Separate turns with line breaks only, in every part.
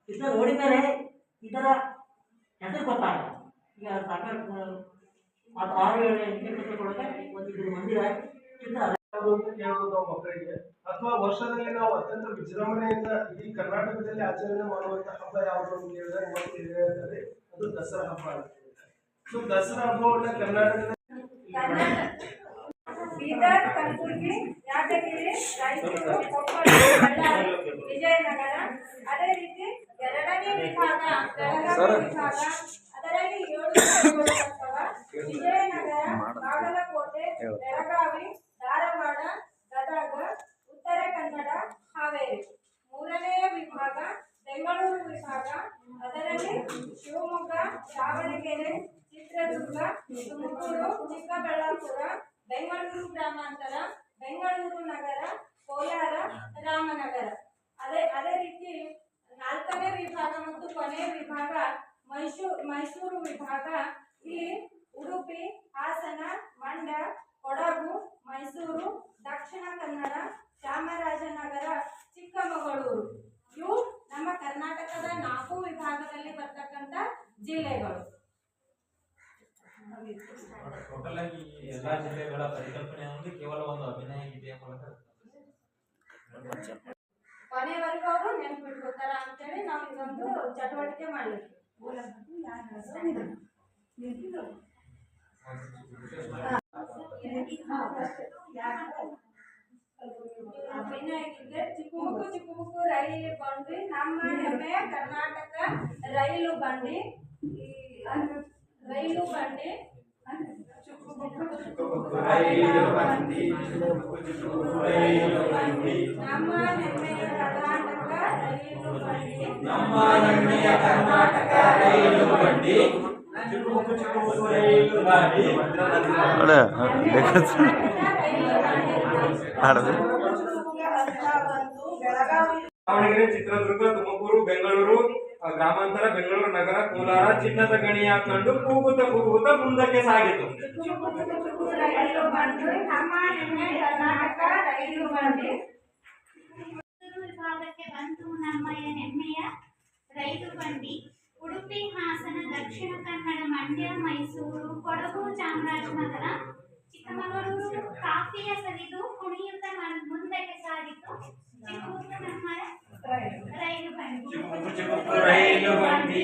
ಇದನ್ನ ನೋಡಿದ ಮೇಲೆ ಇದರ ಹೆಸರು ಗೊತ್ತಾಗ ಈಗ ಸಾಕಷ್ಟು 6-7 ವರ್ಷದೊಳಗೆ ಒಂದು ಇದು ಮಂದಿರ ಚಿತ್ರ
ಕೇಳಬಹುದು ಮಕ್ಕಳಿಗೆ. ಅಥವಾ ವರ್ಷದಲ್ಲಿ ನಾವು ಅತ್ಯಂತ ವಿಜೃಂಭಣೆಯಿಂದ ಇಡೀ ಕರ್ನಾಟಕದಲ್ಲಿ ಆಚರಣೆ ಮಾಡುವಂತ ಹಬ್ಬ ಯಾವುದು ಅಂತ ಹೇಳಿದ್ರೆ ಮಕ್ಕಳು ಹೇಳ್ತಾರೆ ಅದು ದಸರಾ ಹಬ್ಬ ಅಂತ. ಸೊ ದಸರಾ ಹಬ್ಬವನ್ನ ಕರ್ನಾಟಕದ
ಬೀದರ್, ಕಲಬುರಗಿ, ಯಾದಗಿರಿ, ರಾಯಚೂರು, ಕೊಪ್ಪಳ, ಬಳ್ಳಾರಿ, ವಿಜಯನಗರ, ಅದೇ ರೀತಿ ಎರಡನೇ ವಿಭಾಗ ಬೆಳಗಾವಿ ವಿಭಾಗ, ಅದರಲ್ಲಿ 7 ಬರ್ತವ. ವಿಜಯನಗರ, ಬಾಗಲಕೋಟೆ, ಬೆಳಗಾವಿ, ಧಾರವಾಡ, ಗದಗ, ಉತ್ತರ ಕನ್ನಡ, ಹಾವೇರಿ. ಮೂರನೆಯ ವಿಭಾಗ ಬೆಂಗಳೂರು ವಿಭಾಗ, ಅದರಲ್ಲಿ ಶಿವಮೊಗ್ಗ, ದಾವಣಗೆರೆ, ಚಿತ್ರದುರ್ಗ, ತುಮಕೂರು, ಚಿಕ್ಕಬಳ್ಳಾಪುರ, ಬೆಂಗಳೂರು ಗ್ರಾಮಾಂತರ, ಬೆಂಗಳೂರು ನಗರ, ಕೋಲಾರ, ರಾಮನಗರ. ಅದೇ ರೀತಿ 4ನೇ ವಿಭಾಗ ಮತ್ತು ಕೊನೆಯ ವಿಭಾಗ ಮೈಸೂರು ವಿಭಾಗ. ಇಲ್ಲಿ ಉಡುಪಿ, ಹಾಸನ, ಮಂಡ್ಯ, ಕೊಡಗು, ಮೈಸೂರು, ದಕ್ಷಿಣ ಕನ್ನಡ, ಚಾಮರಾಜನಗರ, ಚಿಕ್ಕಮಗಳೂರು. ಇವು ನಮ್ಮ ಕರ್ನಾಟಕದ 4 ವಿಭಾಗದಲ್ಲಿ ಬರ್ತಕ್ಕಂಥ ಜಿಲ್ಲೆಗಳು.
ಟೋಟಲ್ ಆಗಿ ಎಲ್ಲಾ ಜಿಲ್ಲೆಗಳ ಪರಿಕಲ್ಪನೆ ಒಂದು ಕೇವಲ ಒಂದು ಅಭಿನಯ ಗೀತೆಯ ಮೂಲಕ
ಕೊನೆವರೆಗೂ ಅವರು ನೆನ್ಪಿಟ್ಕೋತಾರ ಅಂತೇಳಿ ನಾವು ಇದೊಂದು ಚಟುವಟಿಕೆ ಮಾಡಲಿಕ್ಕೆ ಅಭಿನಯ ಗೀತೆ. ಚಿಕ್ಕ ಮುಕ್ಕು ರೈಲು ಬಂಡಿ, ನಮ್ಮ ಹೆಮ್ಮೆಯ ಕರ್ನಾಟಕ ರೈಲು ಬಂಡಿ, ರೈಲು ಬಂಡಿ, ನಮ್ಮ ಹೆಮ್ಮೆಯ ಕರ್ನಾಟಕ ರೈಲು ಬಂಡಿ,
ನಮ್ಮ ಹೆಮ್ಮೆಯ ಕರ್ನಾಟಕ ರೈಲು ಬಂಡಿ,
ದಾವಣಗೆರೆ, ಚಿತ್ರದುರ್ಗ, ತುಮಕೂರು, ಬೆಂಗಳೂರು ಗ್ರಾಮಾಂತರ, ಬೆಂಗಳೂರು ನಗರ, ಕೋಲಾರ ಚಿನ್ನದ ಗಣಿಯ ಕಂಡು ಕೂಗುತ್ತ ಮುಂದಕ್ಕೆ ಸಾಗಿತು.
ವಿಭಾಗಕ್ಕೆ ಬಂತು ನಮ್ಮ ಹೆಮ್ಮೆಯ ರೈಲು ಬಂಡಿ. ಉಡುಪಿ, ಹಾಸನ, ದಕ್ಷಿಣ ಕನ್ನಡ, ಮಂಡ್ಯ, ಮೈಸೂರು, ಕೊಡಗು, ಚಾಮರಾಜನಗರ, ಚಿಕ್ಕಮಗಳೂರು ಕಾಫಿಯ ಸವಿದು ಕುಣಿಯುತ್ತ ಮುಂದಕ್ಕೆ ಸಾಗಿತು. ಚಿಕ್ಕಮಗಳೂರು ನಮ್ಮ ರೈಲು ಬಂಡಿ,
ರೈಲು ಬಂಡಿ,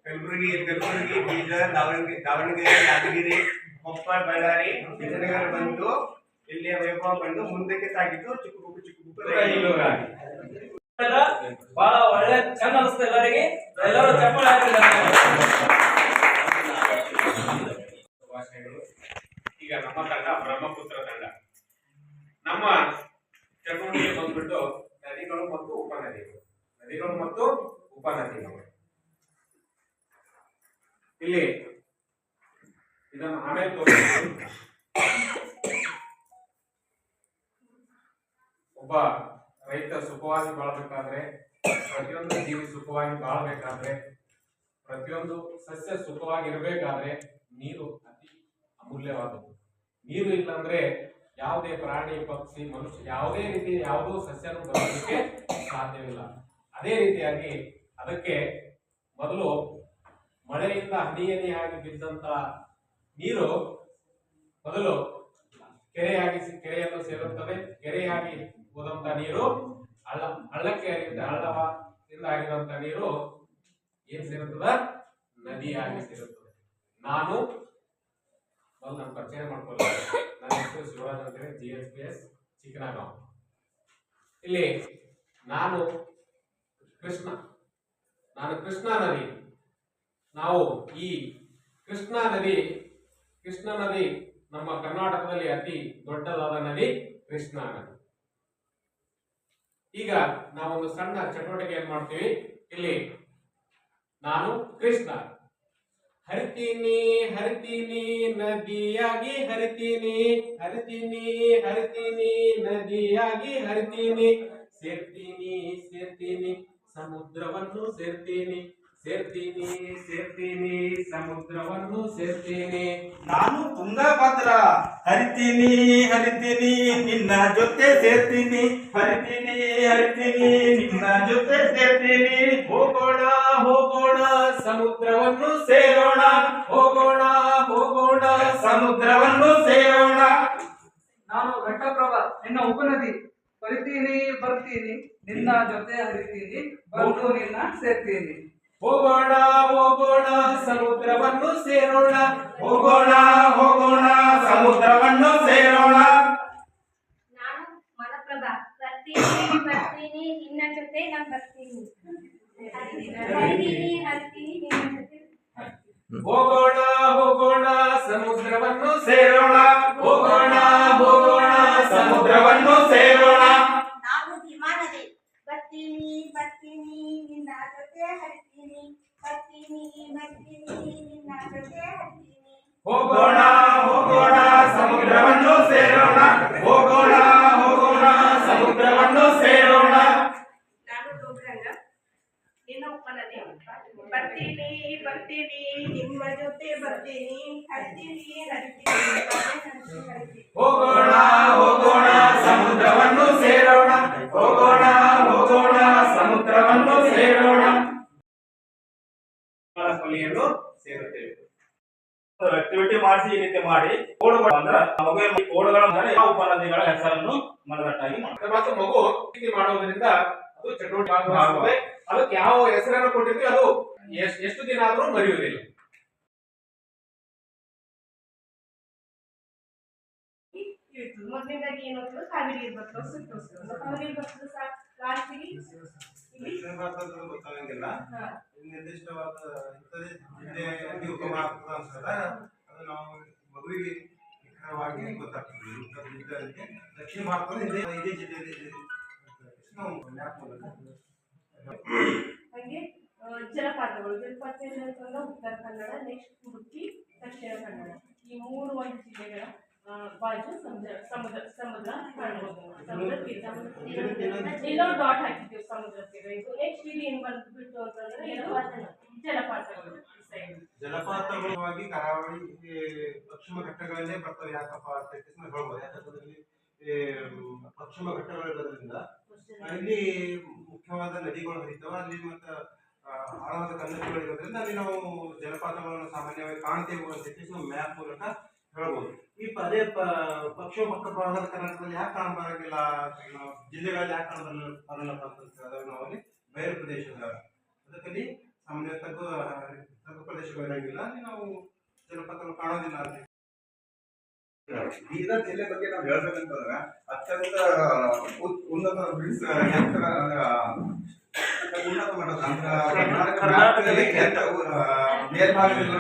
ಕಲಬುರಗಿ, ಬೀದರ್, ದಾವಣಗೆರೆ, ಯಾದಗಿರಿ, ಕೊಪ್ಪಳ, ಬಳ್ಳಾರಿ, ವಿಜಯನಗರ ಬಂದು ಇಲ್ಲಿಯ ವೈಭವ ಬಂದು ಮುಂದಕ್ಕೆ ಸಾಗಿತು. ಚಿಕ್ಕ ಬುಕ್ಕು ರೈಲು ಗಾಡಿ.
ಬಹಳ ಒಳ್ಳೆ ಚಂದ ಅನಿಸ್ತು ಎಲ್ಲರಿಗೆ. ಎಲ್ಲರೂ ಚಪ್ಪಾಳೆ
ಈಗ ನಮ್ಮ ತಂಡ ಬ್ರಹ್ಮಪುತ್ರ ತಂಡ. ನಮ್ಮ ಚಟುವಟಿಕೆ ಬಂದ್ಬಿಟ್ಟು ನದಿಗಳು ಮತ್ತು ಉಪನದಿಗಳು. ಇಲ್ಲಿ ಇದನ್ನು ಆಮೇಲೆ ತೋರಿಸ್ತೀನಿ. ಒಬ್ಬ ರೈತ ಸುಖವಾಗಿ ಬಾಳ್ಬೇಕಾದ್ರೆ, ಪ್ರತಿಯೊಂದು ಜೀವಿ ಸುಖವಾಗಿ ಬಾಳ್ಬೇಕಾದ್ರೆ, ಪ್ರತಿಯೊಂದು ಸಸ್ಯ ಸುಖವಾಗಿರ್ಬೇಕಾದ್ರೆ ನೀರು ಅತಿ ಅಮೂಲ್ಯವಾದದ್ದು. ನೀರು ಇಲ್ಲಂದ್ರೆ ಯಾವುದೇ ಪ್ರಾಣಿ, ಪಕ್ಷಿ, ಮನುಷ್ಯ ಯಾವುದೇ ರೀತಿ ಯಾವುದೂ ಸಸ್ಯನೂ ಬರೋದಕ್ಕೆ ಸಾಧ್ಯವಿಲ್ಲ. ಅದೇ ರೀತಿಯಾಗಿ ಅದಕ್ಕೆ ಮೊದಲು ಮಳೆಯಿಂದ ಹನಿಯನಿಯಾಗಿ ಬಿದ್ದಂತ ನೀರು ಮೊದಲು ಕೆರೆಯನ್ನು ಸೇರುತ್ತದೆ. ಕೆರೆಯಾಗಿ ಹೋದಂತ ನೀರು ಹಳ್ಳಕ್ಕೆ ಹಳ್ಳದಿಂದ ಹರಿದಂತ ನೀರು ಏನ್ ಸೇರುತ್ತದ? ನದಿಯಾಗಿ ಸೇರುತ್ತದೆ. ನಾನು ನನ್ನ ಪರಿಚಯ ಮಾಡ್ಕೊಳ್ಳಿ. ನನ್ನ ಹೆಸರು ಶಿವರಾಜ್ ಅಂತೇಳಿ, GSPS ಚಿಕ್ಕನಗಾಂವ್. ಇಲ್ಲಿ ನಾನು ಕೃಷ್ಣಾ ನದಿ. ನಾವು ಈ ಕೃಷ್ಣಾ ನದಿ ನಮ್ಮ ಕರ್ನಾಟಕದಲ್ಲಿ ಅತಿ ದೊಡ್ಡದಾದ ನದಿ ಕೃಷ್ಣಾ ನದಿ. ಈಗ ನಾವೊಂದು ಸಣ್ಣ ಚಟುವಟಿಕೆ ಏನ್ ಮಾಡ್ತೀವಿ. ಇಲ್ಲಿ ನಾನು ಕೃಷ್ಣ ಹರಿತೀನಿ ನದಿಯಾಗಿ ಹರಿತೀನಿ ನದಿಯಾಗಿ ಹರಿತೀನಿ, ಸೇರ್ತೀನಿ ಸಮುದ್ರವನ್ನು ಸೇರ್ತೀನಿ ಸೇರ್ತೀನಿ ಸೇರ್ತೀನಿ ಸಮುದ್ರವನ್ನು ಸೇರ್ತೀನಿ.
ನಾನು ತುಂಗಭದ್ರ ಹರಿತೀನಿ ಹರಿತೀನಿ ನಿನ್ನ ಜೊತೆ ಸೇರ್ತೀನಿ ಹರಿತೀನಿ ಹರಿತೀನಿ ನಿನ್ನ ಜೊತೆ ಸೇರ್ತೀನಿ.
ಹೋಗೋಣ ಹೋಗೋಣ ಸಮುದ್ರವನ್ನು ಸೇರೋಣ, ಹೋಗೋಣ ಹೋಗೋಣ
ಸಮುದ್ರವನ್ನು ಸೇರೋಣ.
ನಾನು ಘಟ್ಟಪ್ರಭ ನಿನ್ನ ಉಪನದಿ ಬರಿತೀನಿ ಬರ್ತೀನಿ ನಿನ್ನ ಜೊತೆ ಹರಿತೀನಿ ಬಂದು ನಿನ್ನ ಸೇರ್ತೀನಿ.
ಹೋಗೋಣ ಹೋಗೋಣ ಸಮುದ್ರವನ್ನು ಸೇರೋಣ,
ಹೋಗೋಣ ಹೋಗೋಣ ಸಮುದ್ರವನ್ನು ಸೇರೋಣ.
ನಾನು ಮಲಪ್ರಭ ಬರ್ತೀನಿ ಬರ್ತೀನಿ ನಿನ್ನ ಜೊತೆ ನಾನು ಬರ್ತೀನಿ ಹರಿತೀನಿ ಹರಿತೀನಿ ನಿನ್ನ ಜೊತೆ.
ಹೋಗೋಣ ಹೋಗೋಣ ಸಮುದ್ರವನ್ನು
ಸೇರೋಣ ಹೋಗೋಣ ಹೋಗೋಣ ಸಮುದ್ರವನ್ನು ಸೇರೋಣ.
ನಾನು ಹಿಮಾನದಿ ಬರ್ತೀನಿ ಬರ್ತೀನಿ ನಿನ್ನ ಜೊತೆ ಹರಿತೀನಿ ಬರ್ತೀನಿ ಬರ್ತೀನಿ ನಿನ್ನ ಜೊತೆ ಹರಿತೀನಿ.
ಹೋಗೋಣ ಹೋಗೋಣ ಸಮುದ್ರವನ್ನು ಸೇರೋಣ, ಹೋಗೋಣ ಹೋಗೋಣ ಸಮುದ್ರವನ್ನು ಸೇರೋಣ.
ನಾನು ಡೋಗ್ರಂಗ ನಿನ್ನ ಉಪನದಿ ಬರ್ತೀನಿ ಬರ್ತೀನಿ ನಿಮ್ಮ ಜೊತೆ ಬರ್ತೀನಿ ಹರಿತೀನಿ ಹರಿತೀನಿ.
ಹೋಗೋಣ ಹೋಗೋಣ ಸಮುದ್ರವನ್ನು ಸೇರೋಣ, ಹೋಗೋಣ ಹೋಗೋಣ ಸಮುದ್ರವನ್ನು ಸೇರೋಣ.
ಕೊಲ್ಲಿಯನ್ನು ಸೇರುತ್ತೇವೆ.
ಆಕ್ಟಿವಿಟಿ ಮಾಡಿಸಿ ಈ ರೀತಿ ಮಾಡಿ ಕೋಡ್ಗಳು ಅಂದ್ರೆ ಮಗುವಿನ ಕೋಡ್ಗಳ ಯಾವ ಉಪನದಿಗಳ ಹೆಸರನ್ನು ಮನದಟ್ಟಾಗಿ ಮಾಡ್ತಾರೆ.
ಮತ್ತು ಮಗು ರೀತಿ ಮಾಡೋದ್ರಿಂದ ಅದು ಚಟುವಟಿಕೆ ಆಗುತ್ತದೆ. ಅದಕ್ಕೆ ಯಾವ ಹೆಸರನ್ನು ಕೊಟ್ಟಿರ್ತೀವಿ ಅದು ಎಷ್ಟು ದಿನ ಆದ್ರೂ ಮರೆಯುವುದಿಲ್ಲ.
ಮೊದಲನೇದಾಗಿ ಏನು ಕಾವೇರಿ ಇರ್ಬೇಕು ಸುತ್ತು ಕಾವೇರಿ ಇರ್ಬೇಕು ಲಾಸ್ಟಿಗೆ
ದಕ್ಷಿಣ ಭಾರತದ ಗೊತ್ತಾಗಂಗಿಲ್ಲ ನಿರ್ದಿಷ್ಟವಾದ ಜಿಲ್ಲೆಯಲ್ಲಿ ಉಗಮ ಆಗ್ತದ ಅಂತಂದ್ರೆ ಅದು ನಾವು ಮಗುವಿಗೆ ನಿಖರವಾಗಿ ಗೊತ್ತಾಗ್ತದೆ. ಉತ್ತರ ದಕ್ಷಿಣ ಭಾರತದ ಇದೇ ಜಿಲ್ಲೆಯಲ್ಲಿ ನಾವು ಮ್ಯಾಪ್ ಮೂಲಕ
ಹಾಗೆ ಜಲಪಾತಗಳು ಅಂತಂದ್ರೆ ಉತ್ತರ ಕನ್ನಡ ನೆಕ್ಸ್ಟ್ ಉಡುಪಿ ದಕ್ಷಿಣ ಕನ್ನಡ ಈ ಮೂರು ಒಂದು ಜಿಲ್ಲೆಗಳ ಬಾಜು ಸಮುದ್ರ ಸಮುದ್ರ ಕಾಣ್ಬೋದು. ಸಮುದ್ರ ತೀರ ಇಲ್ಲೊಂದು ಡಾಟ್ ಹಾಕಿದ್ದೀವಿ ಸಮುದ್ರ ತೀರ. ಇದು ನೆಕ್ಸ್ಟ್ ಇದು ಏನ್ ಬಂದ್ಬಿಟ್ಟು ಅಂತಂದ್ರೆ ಇದು ಜಲಪಾತಗಳು.
ಜಲಪಾತವಾಗಿ ಕರಾವಳಿ ಪಶ್ಚಿಮ ಘಟ್ಟಗಳಲ್ಲೇ ಬರ್ತವೆ. ಯಾಕಪ್ಪ ಅಂತ ಹೇಳ್ಬೋದು. ಯಾಕಂದ್ರೆ ಇಲ್ಲಿ ಪಶ್ಚಿಮ ಘಟ್ಟಗಳಿರೋದ್ರಿಂದ ಇಲ್ಲಿ ಮುಖ್ಯವಾದ ನದಿಗಳು ಹರಿತಾವ. ಅಲ್ಲಿ ಮತ್ತೆ ಆಳವಾದ ಕಲ್ಲುಗಳಿರೋದ್ರಿಂದ ಅಲ್ಲಿ ನಾವು ಜಲಪಾತಗಳನ್ನು ಸಾಮಾನ್ಯವಾಗಿ ಕಾಣ್ತೇವೆ ಅಂತ ಮ್ಯಾಪ್ ಮೂಲಕ ಹೇಳ್ಬೋದು. ಈ ಪದೇ ಪಶ್ಚಿಮ ಪಕ್ಕ ಭಾಗದ ಕರ್ನಾಟಕದಲ್ಲಿ ಯಾಕೆ ಕಾಣಬಾರಂಗಿಲ್ಲ, ಜಿಲ್ಲೆಗಳಲ್ಲಿ ಯಾಕೆ ಕಾಣಬರಲ್ಲಪ್ಪ ಅಂತ ಹೇಳಿದಾಗ ನಾವು ಅಲ್ಲಿ ಬಯಲು ಪ್ರದೇಶದ ಅದಕ್ಕಲ್ಲಿ ಸಾಮಾನ್ಯ ತಗ್ಗು ಪ್ರದೇಶಗಳು ಇರಂಗಿಲ್ಲ. ಅಲ್ಲಿ ನಾವು ಜಲಪಾತಗಳು ಕಾಣೋದಿಲ್ಲ ಅಂತ.
ಬೀದರ್ ಜಿಲ್ಲೆ ಬಗ್ಗೆ ನಾವು ಹೇಳ್ಬೇಕಂತಂದ್ರೆ ಅತ್ಯಂತ ಉನ್ನತ ಉನ್ನತ ಮಟ್ಟದ ಕರ್ನಾಟಕದಲ್ಲಿ ಮೇಲ್ಭಾಗದಲ್ಲಿ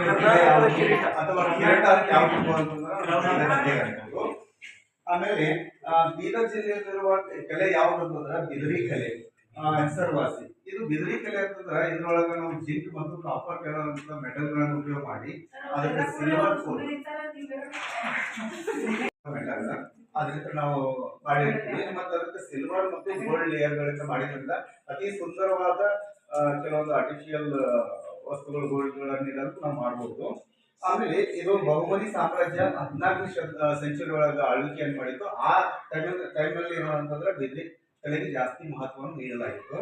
ಅಥವಾ ಕಿರೀಟ ಯಾವುದು ಅಂತಂದ್ರೆ. ಆಮೇಲೆ ಬೀದರ್ ಜಿಲ್ಲೆಯಲ್ಲಿರುವ ಕಲೆ ಯಾವುದು ಅಂತಂದ್ರೆ ಬಿದರಿ ಕಲೆ ಹೆಸರುವಾಸಿ. ಇದು ಬಿದರಿ ಕಲೆ ಅಂತಂದ್ರೆ ಇದ್ರೊಳಗೆ ನಾವು ಜಿಂಕ್ ಮತ್ತು ಕಾಪರ್ ಕೆಲವಂತ ಮೆಟಲ್ಗಳನ್ನು ಉಪಯೋಗ ಮಾಡಿ ಅದಕ್ಕೆ ಸಿಲ್ವರ್ ಮೆಟಲ್ ಅದರಿಂದ ನಾವು ಮಾಡಿರ್ತೀವಿ. ಮತ್ತು ಅದಕ್ಕೆ ಸಿಲ್ವರ್ ಮತ್ತು ಗೋಲ್ಡ್ ಲೇಯರ್ಗಳಿಂದ ಮಾಡಿದ್ರಿಂದ ಅತಿ ಸುಂದರವಾದ ಕೆಲವೊಂದು ಆರ್ಟಿಫಿಷಿಯಲ್ ವಸ್ತುಗಳು ಗೋಲ್ಡ್ಗಳನ್ನ ನಾವು ಮಾಡ್ಬೋದು. ಆಮೇಲೆ ಇದು ಬಹುಮನಿ ಸಾಮ್ರಾಜ್ಯ 14ನೇ ಸೆಂಚುರಿ ಒಳಗೆ ಆಳ್ವಿಕೆಯನ್ನು ಮಾಡಿತ್ತು. ಆ ಟೈಮಲ್ಲಿ ಏನು ಅಂತಂದ್ರೆ ಬಿದ್ರಿ ಕಲೆಗೆ ಜಾಸ್ತಿ ಮಹತ್ವವನ್ನು ನೀಡಲಾಗಿತ್ತು.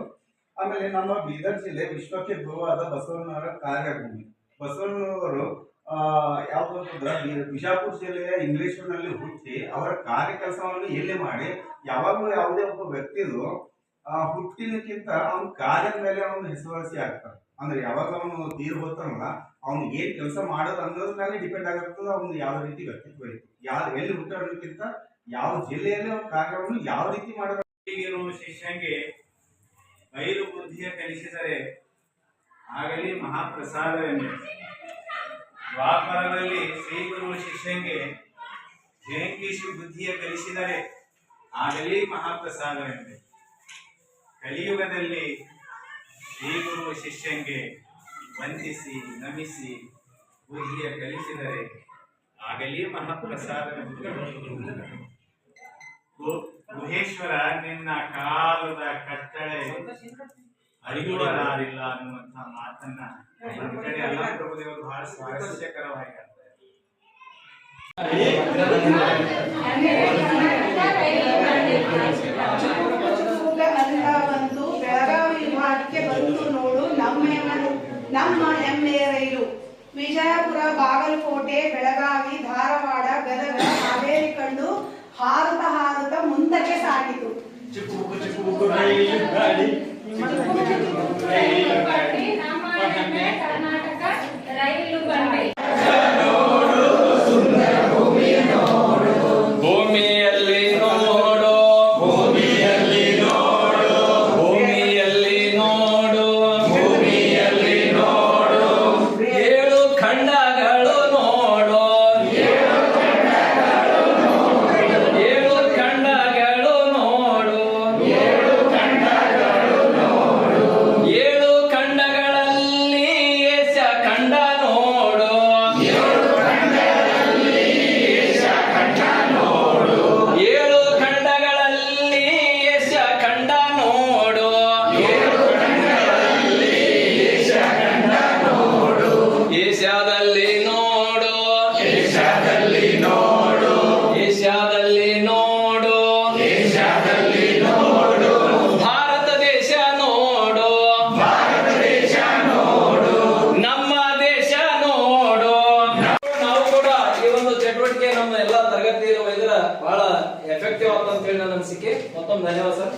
ಆಮೇಲೆ ನಮ್ಮ ಬೀದರ್ ಜಿಲ್ಲೆ ವಿಶ್ವಕ್ಕೆ ಗುರುವಾದ ಬಸವಣ್ಣವರ ಕಾರ್ಯಭೂಮಿ. ಬಸವಣ್ಣವರು ಯಾವುದು ಅಂತಂದ್ರೆ ಬಿಜಾಪುರ ಜಿಲ್ಲೆಯ ಇಂಗ್ಲಿಷ್ನಲ್ಲಿ ಹುಟ್ಟಿ ಅವರ ಕಾರ್ಯ ಕೆಲಸವನ್ನು ಎಲ್ಲಿ ಮಾಡಿ ಯಾವಾಗಲೂ ಯಾವುದೇ ಒಬ್ಬ ವ್ಯಕ್ತಿದು ಹುಟ್ಟಿನಕ್ಕಿಂತ ಅವನ ಕಾರ್ಯದ ಮೇಲೆ ಅವನು ಹೆಸರುವಾಸಿ ಆಗ್ತಾನೆ. ಅಂದ್ರೆ ಯಾವಾಗ ಅವನು ತೀರ್ ಹೋಗ್ತಾನಲ್ಲ ಅವ್ನು ಏನ್ ಕೆಲಸ ಮಾಡೋದು ಅನ್ನೋದ್ರ ಮೇಲೆ ಡಿಪೆಂಡ್ ಆಗಿರ್ತದೆ ಅವ್ನು ಯಾವ ರೀತಿ ವ್ಯಕ್ತಿತ್ವ ಇತ್ತು, ಯಾರು ಎಲ್ಲಿ ಹುಟ್ಟಾಡೋದಕ್ಕಿಂತ ಯಾವ ಜಿಲ್ಲೆಯಲ್ಲಿ ಅವನ ಕಾರ್ಯವನ್ನು ಯಾವ ರೀತಿ ಮಾಡೋದು. ಈಗಿರುವ ಶಿಷ್ಯಂಗೆ ಬಯಲು ಬುದ್ಧಿಯ ಕಲಿಸಿದರೆ ಆಗಲಿ ಮಹಾಪ್ರಸಾದವೆಂದು. ದ್ವಾಪರದಲ್ಲಿ ಶ್ರೀಗುರು ಶಿಷ್ಯಂಗೆ ಜಯಂಕೇಶಿ ಬುದ್ಧಿಯ ಕಲಿಸಿದರೆ ಆಗಲಿ ಮಹಾಪ್ರಸಾದವೆಂದು. ಕಲಿಯುಗದಲ್ಲಿ ಶ್ರೀಗುರು ಶಿಷ್ಯಂಗೆ ವಂದಿಸಿ ನಮಿಸಿ ಬುದ್ಧಿಯ ಕಲಿಸಿದರೆ ಆಗಲಿ ಮಹಾಪ್ರಸಾದವೆಂದು. ಗುಹೇಶ್ವರ ನಿನ್ನ ಕಾಲದ ಕಟ್ಟಳೆ
ಅರಿಯುವ ಯಾರಿಲ್ಲ ಅನ್ನುವಂತ ಮಾತನ್ನ ಒಂದ್ ಕಡೆ ಎಲ್ಲ ಪ್ರಭುದೇವರು ಬಹಳ ಸ್ವಾರಸ್ಯಕರವಾಗಿ ಹೇಳ್ತಾರೆ.
ಬಂತು ಬೆಳಗಾವಿ ವಿಭಾಗಕ್ಕೆ ಬಂತು ನೋಡು ನಮ್ಮ ಹೆಮ್ಮೆಯ ರೈಲು. ವಿಜಯಪುರ, ಬಾಗಲಕೋಟೆ, ಬೆಳಗಾವಿ, ಧಾರವಾಡ, ಗದಗ, ಹಾವೇರಿ ಕಂಡು ಹಾರುತ್ತ ಮುಂದಕ್ಕೆ ಸಾಗಿತು.
ಚಿಕ್ಕ ಚಿಕ್ಕ ರೈಲು ಗಾಡಿ
ಕರ್ನಾಟಕ ರೈಲು ಬಂಡಿ.
ಭೂಮಿಯಲ್ಲಿ ನೋಡು, ಭೂಮಿಯಲ್ಲಿ ನೋಡು, ಭೂಮಿಯಲ್ಲಿ ನೋಡು, ಭೂಮಿಯಲ್ಲಿ ನೋಡು, 7 ಖಂಡಗಳು ನೋಡು, 7 ಖಂಡಗಳು ನೋಡು, 7 ಖಂಡಗಳಲ್ಲಿ ಏಷ್ಯ ಖಂಡ ನೋಡು, 7 ಖಂಡಗಳಲ್ಲಿ ಏಷ್ಯ ಖಂಡ ನೋಡು, 7 ಖಂಡಗಳಲ್ಲಿ ಏಷ್ಯ ಖಂಡ ನೋಡು, 7 ಖಂಡಗಳಲ್ಲಿ ಏಷ್ಯ ಖಂಡ ನೋಡು, ಏಷ್ಯಾದಲ್ಲಿ ನೋಡು, ಏಷ್ಯಾದಲ್ಲಿ ನೋಡು, ಏಷ್ಯಾದಲ್ಲಿ ನೋಡು, ಏಷ್ಯಾದಲ್ಲಿ ನೋಡು, ಭಾರತ ದೇಶ ನೋಡು, ಭಾರತ ದೇಶ ನೋಡು, ನಮ್ಮ ದೇಶ ನೋಡು. ನಾವು ಕೂಡ ಈ ಒಂದು ಚಟುವಟಿಕೆ ನಮ್ಮ ಎಲ್ಲಾ ತರಗತಿಯಲ್ಲಿ ಒಯ್ದ್ರೆ ಬಹಳ ಎಫೆಕ್ಟಿವ್ ಆಗ್ತಂತ ಹೇಳಿ ನನ್ನ ಅನಿಸಿಕೆ. ಮತ್ತೊಮ್ಮೆ ಧನ್ಯವಾದ ಸರ್.